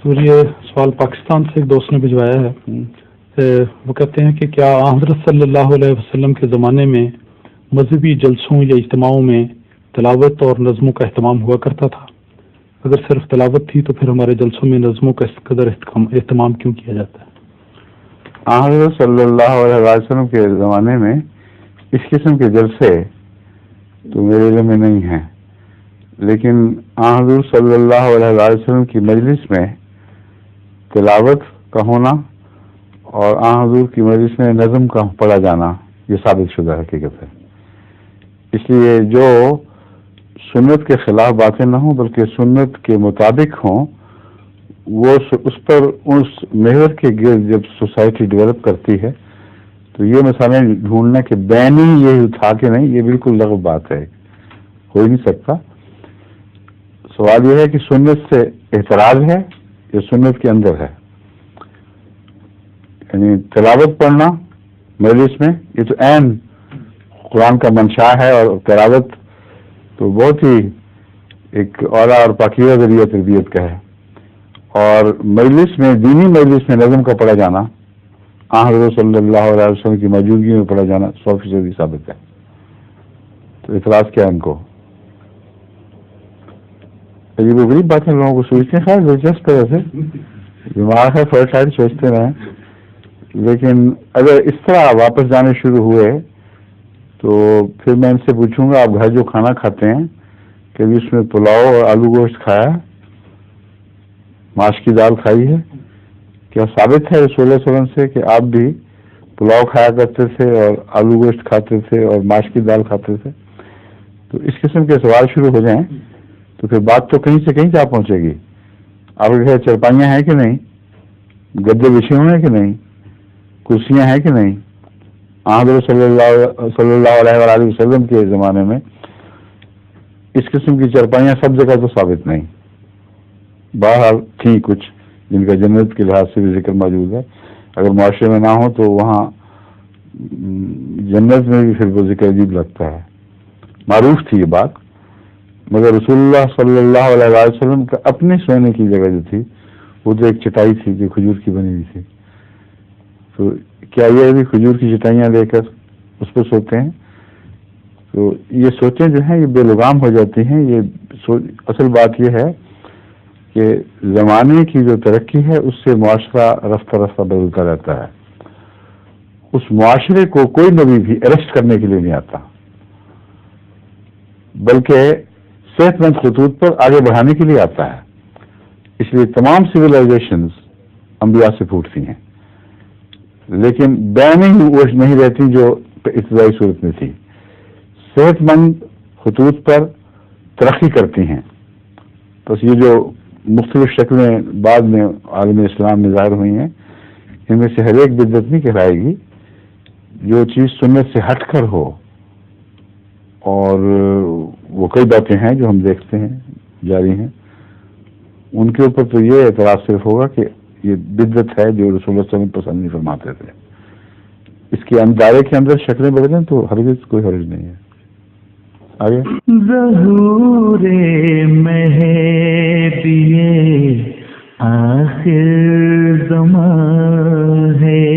سر یہ سوال پاکستان سے ایک دوست نے بھجوایا ہے. وہ کہتے ہیں کہ کیا حضرت صلی اللہ علیہ وسلم کے زمانے میں مذہبی جلسوں یا اجتماعوں میں تلاوت اور نظموں کا اہتمام ہوا کرتا تھا؟ اگر صرف تلاوت تھی تو پھر ہمارے جلسوں میں نظموں کا اس قدر اہتمام کیوں کیا جاتا ہے؟ حضرت صلی اللہ علیہ وسلم کے زمانے میں اس قسم کے جلسے تو میرے علم میں نہیں ہیں، لیکن حضور صلی اللہ علیہ وسلم کی مجلس میں تلاوت کا ہونا اور حضور کی مجلس میں نظم کا پڑھا جانا یہ ثابت شدہ حقیقت ہے. اس لیے جو سنت کے خلاف باتیں نہ ہوں بلکہ سنت کے مطابق ہوں، وہ اس پر اس محور کے گرد جب سوسائٹی ڈیولپ کرتی ہے تو یہ مسئلے ڈھونڈنا کہ بینی یہ تھا کہ نہیں، یہ بالکل لغو بات ہے، ہو ہی نہیں سکتا. سوال یہ ہے کہ سنت سے اعتراض ہے یا سنت کے اندر ہے. یعنی تلاوت پڑھنا مجلس میں یہ تو عین قرآن کا منشا ہے، اور تلاوت تو بہت ہی ایک اعلیٰ اور پاکیزہ ذریعہ تربیت کا ہے. اور مجلس میں دینی مجلس میں نظم کا پڑھا جانا حضرت صلی اللہ علیہ وسلم کی موجودگی میں پڑھا جانا 100% ثابت ہے. تو اعتراض کیا ان کو؟ عجیب و غریب باتیں لوگوں کو سوچتے ہیں، خیر دلچسپ طرح سے دماغ ہے فرسائڈ سوچتے رہیں، لیکن اگر اس طرح واپس جانے شروع ہوئے تو پھر میں ان سے پوچھوں گا آپ گھر جو کھانا کھاتے ہیں کبھی اس میں پلاؤ اور آلو گوشت کھایا ہے؟ ماش کی دال کھائی ہے؟ کیا ثابت ہے رسول اللہ صلی اللہ علیہ وسلم سے کہ آپ بھی پلاؤ کھایا کرتے تھے اور آلو گوشت کھاتے تھے اور ماش کی دال کھاتے تھے؟ تو اس قسم کے سوال شروع ہو جائیں تو پھر بات تو کہیں سے کہیں جا پہنچے گی. آپ کے گھر چرپائیاں ہیں کہ نہیں؟ گدے بچھے ہوئے ہیں کہ نہیں؟ کرسیاں ہیں کہ نہیں؟ حضرت صلی اللہ علیہ وآلہ وسلم کے زمانے میں اس قسم کی چرپائیاں سب جگہ تو ثابت نہیں. باہر تھیں کچھ جن کا جنت کے لحاظ سے بھی ذکر موجود ہے، اگر معاشرے میں نہ ہو تو وہاں جنت میں بھی پھر وہ ذکر عجیب لگتا ہے. معروف تھی یہ بات، مگر رسول اللہ صلی اللہ علیہ وسلم کا اپنے سونے کی جگہ جو تھی وہ تو ایک چٹائی تھی جو کھجور کی بنی ہوئی تھی. تو کیا یہ بھی کھجور کی چٹائیاں لے کر اس پہ سوتے ہیں؟ تو یہ سوچیں جو ہیں یہ بے لگام ہو جاتی ہیں. یہ اصل بات یہ ہے کہ زمانے کی جو ترقی ہے اس سے معاشرہ رفتہ رفتہ بدلتا رہتا ہے. اس معاشرے کو کوئی نبی بھی اریسٹ کرنے کے لیے نہیں آتا، بلکہ صحت مند خطوط پر آگے بڑھانے کے لیے آتا ہے. اس لیے تمام سویلائزیشنز انبیاء سے پھوٹتی ہیں، لیکن بیننگ وہ نہیں رہتی جو ابتدائی صورت میں تھی. صحت مند خطوط پر ترقی کرتی ہیں. بس یہ جو مختلف شکلیں بعد میں عالم اسلام میں ظاہر ہوئی ہیں، ان میں سے ہر ایک بدعت نہیں کہلائے گی. جو چیز سنت سے ہٹ کر ہو، اور وہ کئی باتیں ہیں جو ہم دیکھتے ہیں جاری ہیں، ان کے اوپر تو یہ اعتراض صرف ہوگا کہ یہ بدعت ہے جو رسول اللہ صلی اللہ علیہ وسلم پسند نہیں فرماتے تھے. اس کے دائرے کے اندر شکلیں بدلیں تو ہرگز کوئی حرج نہیں ہے. آگے ظہور مہدی آخر زمان ہے،